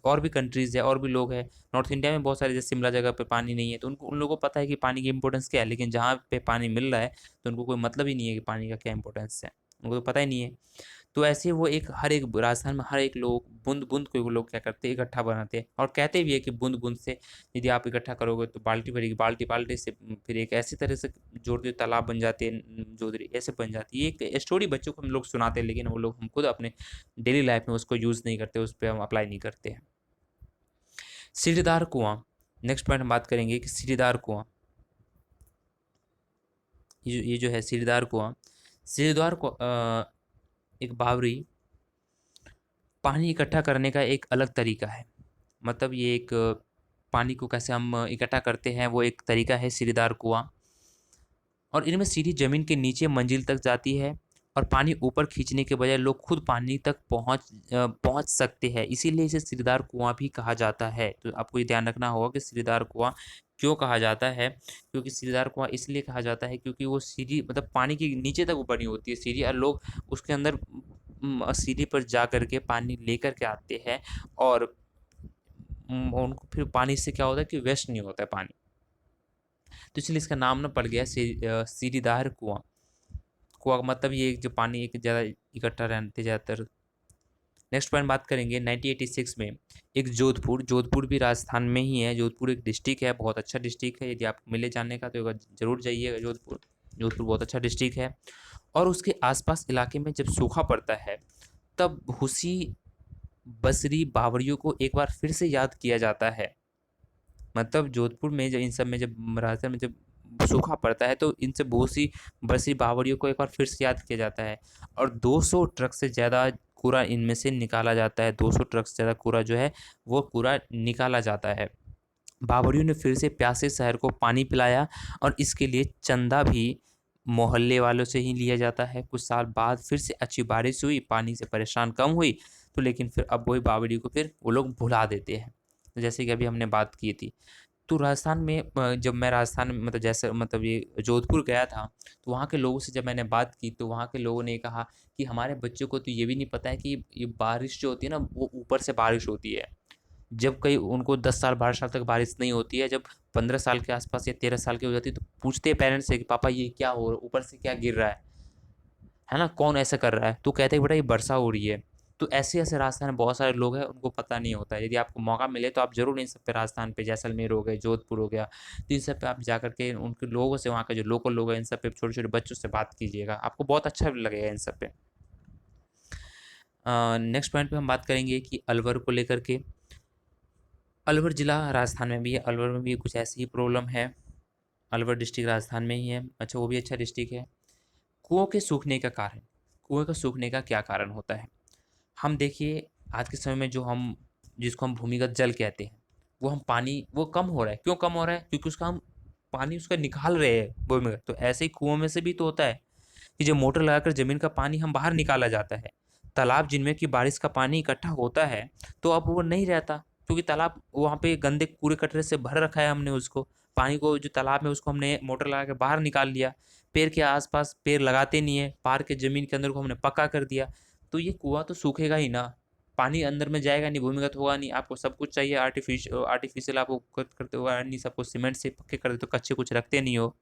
और भी कंट्रीज़ है और भी लोग हैं नॉर्थ इंडिया में बहुत सारे, जैसे शिमला जगह पे पानी नहीं है, तो उनको उन लोगों को पता है कि पानी की इंपॉर्टेंस क्या है। लेकिन जहाँ पे पानी मिल रहा है तो उनको कोई मतलब ही नहीं है कि पानी का क्या इंपॉर्टेंस है, उनको तो पता ही नहीं है। तो ऐसे वो एक हर एक राजस्थान में हर एक लोग बूंद-बूंद को लोग क्या करते हैं, इकट्ठा बनाते हैं और कहते भी है कि बूंद-बूंद से यदि आप इकट्ठा करोगे तो बाल्टी भरेगी, बाल्टी-बाल्टी से फिर एक ऐसी तरह से जोड़ते तालाब बन जाते हैं, जोदरी ऐसे बन जाती है। एक स्टोरी बच्चों को हम लोग सुनाते हैं, लेकिन वो लोग हम खुद अपने डेली लाइफ में उसको यूज़ नहीं करते, उस पे हम अप्लाई नहीं करते हैं। सीढ़ीदार कुआँ, नेक्स्ट पॉइंट हम बात करेंगे कि सीढ़ीदार कुआँ। ये जो है सीढ़ीदार कुआँ, सीढ़ीदार को एक बावरी पानी इकट्ठा करने का एक अलग तरीका है। मतलब ये एक पानी को कैसे हम इकट्ठा करते हैं, वो एक तरीका है सीढ़ीदार कुआँ। और इनमें सीढ़ी ज़मीन के नीचे मंजिल तक जाती है और पानी ऊपर खींचने के बजाय लोग खुद पानी तक पहुँच सकते हैं। इसीलिए इसे सीढ़ीदार कुआँ भी कहा जाता है। तो आपको ये ध्यान रखना होगा कि सीढ़ीदार कुआँ क्यों कहा जाता है? क्योंकि सीढ़ीदार कुआँ इसलिए कहा जाता है क्योंकि वो सीढ़ी मतलब पानी के नीचे तक वो बनी होती है सीढ़ी, और लोग उसके अंदर सीढ़ी पर जा कर के पानी लेकर के आते हैं। और उनको फिर पानी से क्या होता है कि वेस्ट नहीं होता है पानी। तो इसलिए इसका नाम ना पड़ गया सीढ़ीदार कुआँ। कुआँ का मतलब ये जो पानी एक ज़्यादा इकट्ठा रहते ज़्यादातर। नेक्स्ट पॉइंट बात करेंगे 1986 में एक जोधपुर, जोधपुर भी राजस्थान में ही है। जोधपुर एक डिस्ट्रिक्ट है, बहुत अच्छा डिस्ट्रिक्ट है। यदि आपको मिले जानने का तो एक बार ज़रूर जाइएगा जोधपुर। जोधपुर बहुत अच्छा डिस्ट्रिक्ट है। और उसके आसपास इलाके में जब सूखा पड़ता है तब भूसी बसरी बावड़ियों को एक बार फिर से याद किया जाता है। मतलब जोधपुर में जब इन सब में जब राजस्थान में जब सूखा पड़ता है तो इनसे बहुत सी बसी बावड़ियों को एक बार फिर से याद किया जाता है। और 200 ट्रक से ज़्यादा कूड़ा इनमें से निकाला जाता है। 200 ट्रक से ज़्यादा कूड़ा जो है वो कूड़ा निकाला जाता है। बावड़ियों ने फिर से प्यासे शहर को पानी पिलाया और इसके लिए चंदा भी मोहल्ले वालों से ही लिया जाता है। कुछ साल बाद फिर से अच्छी बारिश हुई, पानी से परेशान कम हुई, तो लेकिन फिर अब वही बावड़ी को फिर वो लोग भुला देते हैं। तो जैसे कि अभी हमने बात की थी। तो राजस्थान में जब मैं राजस्थान में मतलब जैसे मतलब ये जोधपुर गया था, तो वहाँ के लोगों से जब मैंने बात की तो वहाँ के लोगों ने कहा कि हमारे बच्चों को तो ये भी नहीं पता है कि ये बारिश जो होती है ना वो ऊपर से बारिश होती है। जब कहीं उनको 10 साल 12 साल तक बारिश नहीं होती है, जब 15 साल के आसपास या 13 साल की हो जाती है तो पूछते हैं पेरेंट्स से कि पापा ये क्या हो रहा है, ऊपर से क्या गिर रहा है ना? कौन ऐसा कर रहा है? तो कहते हैं बेटा ये वर्षा हो रही है। तो ऐसे-ऐसे राजस्थान में बहुत सारे लोग हैं, उनको पता नहीं होता है। यदि आपको मौका मिले तो आप ज़रूर इन सब पे राजस्थान पे जैसलमेर हो गए, जोधपुर हो गया, तो इन सब पे आप जा कर के उनके लोगों से, वहाँ के जो लोकल लोग हैं, इन सब पे छोटे-छोटे बच्चों से बात कीजिएगा। आपको बहुत अच्छा लगेगा इन सब पे। नेक्स्ट पॉइंट पे हम बात करेंगे कि अलवर को लेकर के। अलवर ज़िला राजस्थान में भी है, अलवर में भी कुछ ऐसी ही प्रॉब्लम है। अलवर डिस्ट्रिक्ट राजस्थान में ही है। अच्छा, वो भी अच्छा डिस्ट्रिक्ट है। कुओं के सूखने का कारण, कुएँ का सूखने का क्या कारण होता है? हम देखिए आज के समय में जो हम जिसको हम भूमिगत जल कहते हैं, वो हम पानी वो कम हो रहा है। क्यों कम हो रहा है? क्योंकि उसका हम पानी उसका निकाल रहे हैं भूमिगत। तो ऐसे ही कुओं में से भी तो होता है कि जब मोटर लगाकर ज़मीन का पानी हम बाहर निकाला जाता है, तालाब जिनमें कि बारिश का पानी इकट्ठा होता है, तो अब वो नहीं रहता, क्योंकि तालाब वहाँ पे गंदे कूड़े-कचरे से भर रखा है हमने उसको। पानी को जो तालाब में उसको हमने मोटर लगा के बाहर निकाल लिया। पेड़ के आस-पास पेड़ लगाते नहीं है, पार के ज़मीन के अंदर को हमने पक्का कर दिया, तो ये कुआँ तो सूखेगा ही ना। पानी अंदर में जाएगा नहीं, भूमिगत होगा नहीं। आपको सब कुछ चाहिए आर्टिफ़िशियल आपको करते हो नहीं, सब कुछ सीमेंट से पक्के कर देते हो, कच्चे कुछ रखते नहीं हो।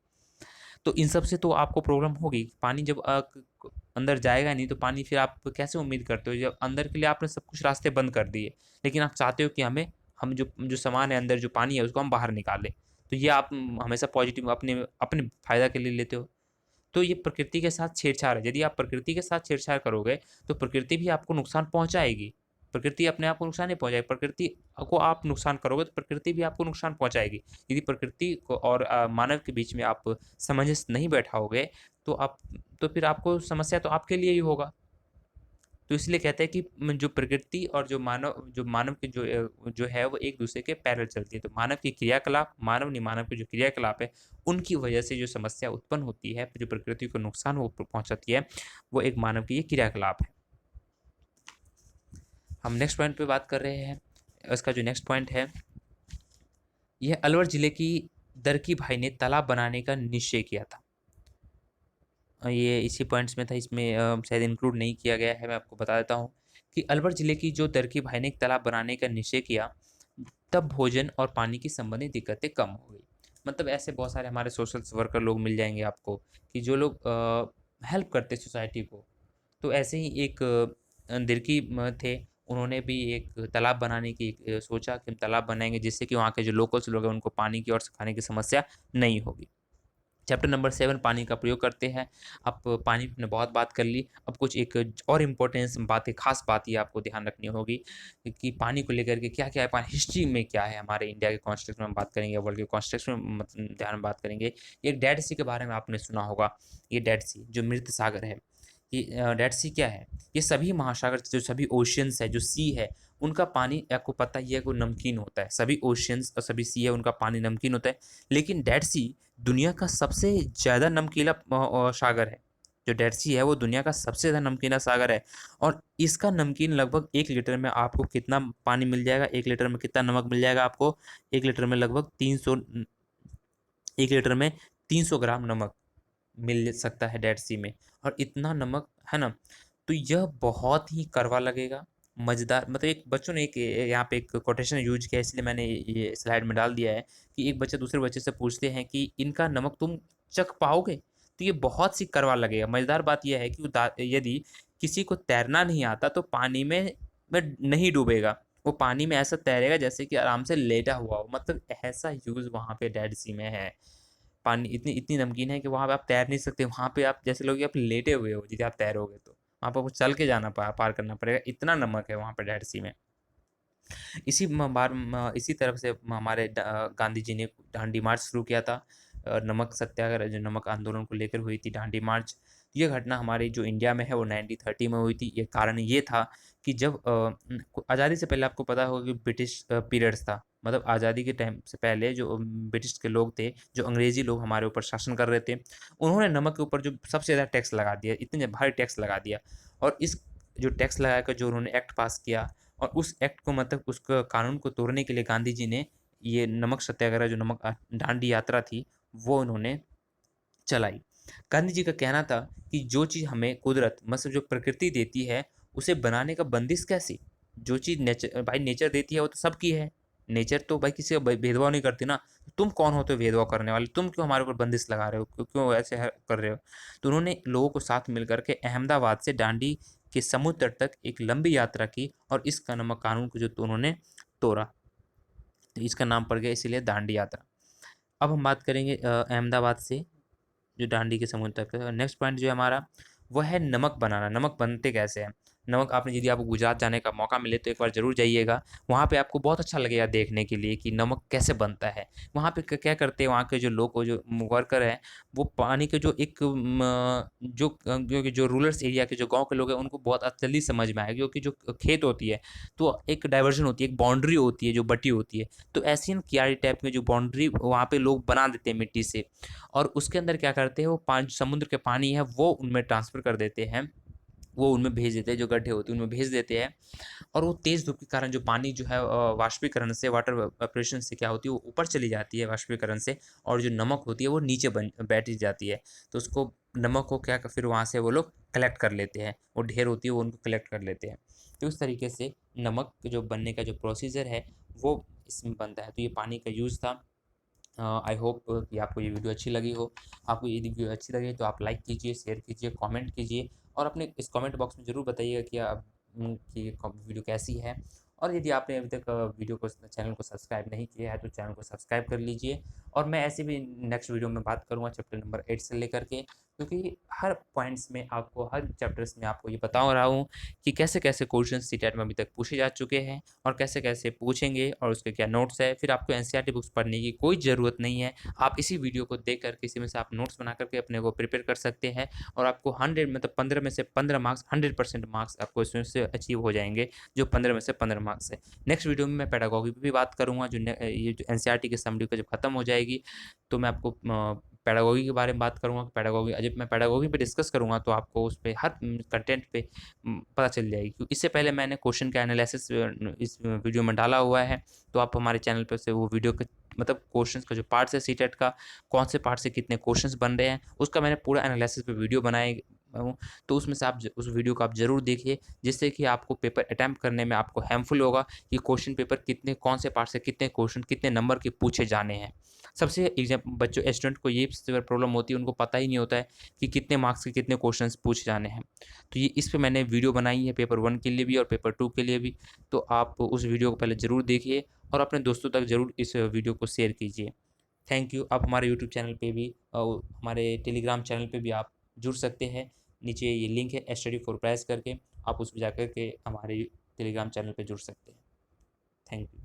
तो इन सब से तो आपको प्रॉब्लम होगी। पानी जब अंदर जाएगा नहीं तो पानी फिर आप कैसे उम्मीद करते हो? जब अंदर के लिए आपने सब कुछ रास्ते बंद कर दिए, लेकिन आप चाहते हो कि हम जो जो सामान है अंदर जो पानी है उसको हम बाहर निकालें। तो ये आप हमेशा पॉजिटिव अपने अपने फ़ायदा के लिए लेते हो। तो ये प्रकृति के साथ छेड़छाड़ है। यदि आप प्रकृति के साथ छेड़छाड़ करोगे, तो प्रकृति भी आपको नुकसान पहुँचाएगी। प्रकृति अपने आप को नुकसान नहीं पहुँचाएगी, प्रकृति को आप नुकसान करोगे तो प्रकृति भी आपको नुकसान पहुँचाएगी। यदि प्रकृति को और मानव के बीच में आप सामंजस्य नहीं बैठाओगे, तो फिर आपको समस्या तो आपके लिए ही होगा। तो इसलिए कहते हैं कि जो प्रकृति और जो मानव की जो है वो एक-दूसरे के पैरेलल चलती है। तो मानव की क्रियाकलाप, मानव नहीं मानव की जो क्रियाकलाप है, उनकी वजह से जो समस्या उत्पन्न होती है, जो प्रकृति को नुकसान वो पहुँचाती है, वो एक मानव की ये क्रियाकलाप है। हम नेक्स्ट पॉइंट पे बात कर रहे हैं। इसका जो नेक्स्ट पॉइंट है, यह अलवर ज़िले की दरकी भाई ने तालाब बनाने का निश्चय किया था। ये इसी पॉइंट्स में था, इसमें शायद इंक्लूड नहीं किया गया है। मैं आपको बता देता हूँ कि अलवर ज़िले की जो दरकी भाई ने एक तालाब बनाने का निश्चय किया, तब भोजन और पानी की संबंधित दिक्कतें कम हो गई। मतलब ऐसे बहुत सारे हमारे सोशल वर्कर लोग मिल जाएँगे आपको कि जो लोग हेल्प करते सोसाइटी को। तो ऐसे ही एक दिरकी थे, उन्होंने भी एक तालाब बनाने की सोचा कि हम तालाब बनाएँगे जिससे कि वहाँ के जो लोकल्स लोग हैं उनको पानी की और खाने की समस्या नहीं होगी। चैप्टर नंबर 7 पानी का प्रयोग करते हैं। अब पानी पे हमने बहुत बात कर ली, अब कुछ एक और इम्पोर्टेंस बातें, ख़ास बात ये आपको ध्यान रखनी होगी कि पानी को लेकर के क्या-क्या है, पानी हिस्ट्री में क्या है, हमारे इंडिया के कॉन्टेक्स्ट में हम बात करेंगे, वर्ल्ड के कॉन्टेक्स्ट में ध्यान में बात करेंगे। एक डेड सी के बारे में आपने सुना होगा, ये डेड सी जो मृत सागर है। ये डेड सी क्या है? ये सभी महासागर, जो सभी ओशियंस है, जो सी है, उनका पानी आपको पता ही है वो नमकीन होता है। सभी ओशियंस और सभी सी है, उनका पानी नमकीन होता है। लेकिन डेड सी दुनिया का सबसे ज़्यादा नमकीला सागर है। जो डेड सी है वो दुनिया का सबसे ज़्यादा नमकीला सागर है और इसका नमकीन लगभग 1 लीटर में आपको कितना पानी मिल जाएगा, 1 लीटर में कितना नमक मिल जाएगा आपको? 1 लीटर में लगभग 1 लीटर में 300 ग्राम नमक मिल सकता है डेड सी में, और इतना नमक है ना, तो यह बहुत ही कड़वा लगेगा, मज़ेदार। मतलब एक बच्चों ने एक यहाँ पे एक कोटेशन यूज़ किया है, इसलिए मैंने ये स्लाइड में डाल दिया है कि एक बच्चा दूसरे बच्चे से पूछते हैं कि इनका नमक तुम चख पाओगे? तो ये बहुत सी कड़वा लगेगा। मज़ेदार बात ये है कि यदि किसी को तैरना नहीं आता तो पानी में नहीं डूबेगा। वो पानी में ऐसा तैरेगा जैसे कि आराम से लेटा हुआ हो। मतलब ऐसा यूज़ वहाँ पे डेड सी में है। पानी इतनी इतनी नमकीन है कि वहाँ पे आप तैर नहीं सकते। वहाँ पे आप जैसे लगोगे आप लेटे हुए हो यदि आप तैरोगे तो। वहाँ पे आपको चल के जाना पार करना पड़ेगा, इतना नमक है वहाँ पे डेड सी में। इसी तरफ से हमारे गांधी जी ने दांडी मार्च शुरू किया था। नमक सत्याग्रह, जो नमक आंदोलन को लेकर हुई थी दांडी मार्च। ये घटना हमारी जो इंडिया में है वो 1930 में हुई थी। ये कारण ये था कि जब आज़ादी से पहले आपको पता होगा कि ब्रिटिश पीरियड्स था। मतलब आज़ादी के टाइम से पहले जो ब्रिटिश के लोग थे, जो अंग्रेज़ी लोग हमारे ऊपर शासन कर रहे थे, उन्होंने नमक के ऊपर जो सबसे ज़्यादा टैक्स लगा दिया, इतने भारी टैक्स लगा दिया। और इस जो टैक्स लगाकर जो उन्होंने एक्ट पास किया, और उस एक्ट को मतलब उस कानून को तोड़ने के लिए गांधी जी ने ये नमक सत्याग्रह, जो नमक दांडी यात्रा थी, वो उन्होंने चलाई। गांधी जी का कहना था कि जो चीज़ हमें कुदरत, मतलब जो प्रकृति देती है, उसे बनाने का बंदिश कैसी? जो चीज़ नेचर, भाई नेचर देती है वो तो सबकी है। नेचर तो भाई किसी का भेदभाव नहीं करती ना। तुम कौन होते हो भेदभाव करने वाले? तुम क्यों हमारे ऊपर बंदिश लगा रहे हो? क्यों ऐसे कर रहे हो? तो उन्होंने लोगों को साथ मिलकर के अहमदाबाद से दांडी के समुद्र तट तक एक लंबी यात्रा की और इस नमक कानून को जो उन्होंने तोड़ा, तो इसका नाम पड़ गया इसीलिए दांडी यात्रा। अब हम बात करेंगे अहमदाबाद से जो दांडी के समुद्र तक है। नेक्स्ट पॉइंट जो है हमारा, वो है नमक बनाना। नमक बनते कैसे हैं? नमक आपने, यदि आपको गुजरात जाने का मौका मिले तो एक बार ज़रूर जाइएगा। वहाँ पे आपको बहुत अच्छा लगेगा देखने के लिए कि नमक कैसे बनता है। वहाँ पे क्या करते हैं वहाँ के जो लोग, जो वर्कर हैं, वो पानी के जो एक जो रूरल्स एरिया के जो गाँव के लोग हैं, उनको बहुत जल्दी समझ में आएगा, क्योंकि जो खेत होती है तो एक डाइवर्जन होती है, एक बाउंड्री होती है जो बटी होती है। तो ऐसी ना क्यारी टाइप में जो बाउंड्री वहाँ पे लोग बना देते हैं मिट्टी से, और उसके अंदर क्या करते हैं, वो समुद्र के पानी है वो उनमें ट्रांसफ़र कर देते हैं, वो उनमें भेज देते हैं, जो गड्ढे होते हैं उनमें भेज देते हैं। और वो तेज़ धूप के कारण जो पानी जो है वाष्पीकरण से, वाटर वेपोरेशन से क्या होती है, वो ऊपर चली जाती है वाष्पीकरण से, और जो नमक होती है वो नीचे बैठ जाती है। तो उसको, नमक को क्या फिर वहाँ से वो लोग कलेक्ट कर लेते हैं, वो ढेर होती है वो उनको कलेक्ट कर लेते हैं। तो उस तरीके से नमक जो बनने का जो प्रोसीजर है वो इसमें बनता है। तो ये पानी का यूज़ था। आई होप कि आपको ये वीडियो अच्छी लगी हो। आपको यदि वीडियो अच्छी लगे तो आप लाइक कीजिए, शेयर कीजिए, कमेंट कीजिए, और अपने इस कमेंट बॉक्स में ज़रूर बताइएगा कि कि वीडियो कैसी है। और यदि आपने अभी तक वीडियो को, चैनल को सब्सक्राइब नहीं किया है तो चैनल को सब्सक्राइब कर लीजिए। और मैं ऐसे भी नेक्स्ट वीडियो में बात करूँगा चैप्टर नंबर 8 से लेकर के, क्योंकि हर पॉइंट्स में आपको, हर चैप्टर्स में आपको ये बता रहा हूँ कि कैसे-कैसे क्वेश्चन सीटेट में अभी तक पूछे जा चुके हैं और कैसे-कैसे पूछेंगे और उसके क्या नोट्स है। फिर आपको एनसीईआरटी बुक्स पढ़ने की कोई ज़रूरत नहीं है। आप इसी वीडियो को देखकर किसी में से आप नोट्स बना कर के अपने को प्रिपेयर कर सकते हैं, और आपको 100 मतलब 15 में से 15 मार्क्स, 100% मार्क्स आपको इसमें से अचीव हो जाएँगे, जो 15 में से 15 मार्क्स है। नेक्स्ट वीडियो में मैं पेडागॉजी पे भी बात करूँगा, जो ये जो एनसीईआरटी की समरी को जब खत्म हो जाएगी, तो मैं आपको पेडागोगी के बारे में बात करूँगा, पेडागोगी जब मैं पेडागोगी पे डिस्कस करूँगा तो आपको उस पे हर कंटेंट पे पता चल जाएगी। क्योंकि इससे पहले मैंने क्वेश्चन का एनालिसिस इस वीडियो में डाला हुआ है, तो आप हमारे चैनल पे से वो वीडियो के मतलब क्वेश्चंस का जो पार्ट्स है सीटेट का, कौन से पार्ट से कितने क्वेश्चंस बन रहे हैं, उसका मैंने पूरा एनालिसिस पे वीडियो बनाए हूँ। तो उसमें से आप उस वीडियो को आप ज़रूर देखिए, जिससे कि आपको पेपर अटेम्प्ट करने में आपको हेल्पफुल होगा कि क्वेश्चन पेपर कितने कौन से पार्ट से कितने क्वेश्चन कितने नंबर के पूछे जाने हैं। सबसे बच्चों स्टूडेंट को ये सबसे बड़ी प्रॉब्लम होती है, उनको पता ही नहीं होता है कि कितने मार्क्स के कितने क्वेश्चंस पूछे जाने हैं। तो ये इस पे मैंने वीडियो बनाई है पेपर 1 के लिए भी और पेपर 2 के लिए भी। तो आप उस वीडियो को पहले ज़रूर देखिए और अपने दोस्तों तक ज़रूर इस वीडियो को शेयर कीजिए। Thank you. आप हमारे यूट्यूब चैनल पे भी और हमारे टेलीग्राम चैनल पे भी आप जुड़ सकते हैं। नीचे ये लिंक है स्टडी फॉर प्राइज़ करके, आप उस पे जाकर के हमारे टेलीग्राम चैनल पे जुड़ सकते हैं। Thank you.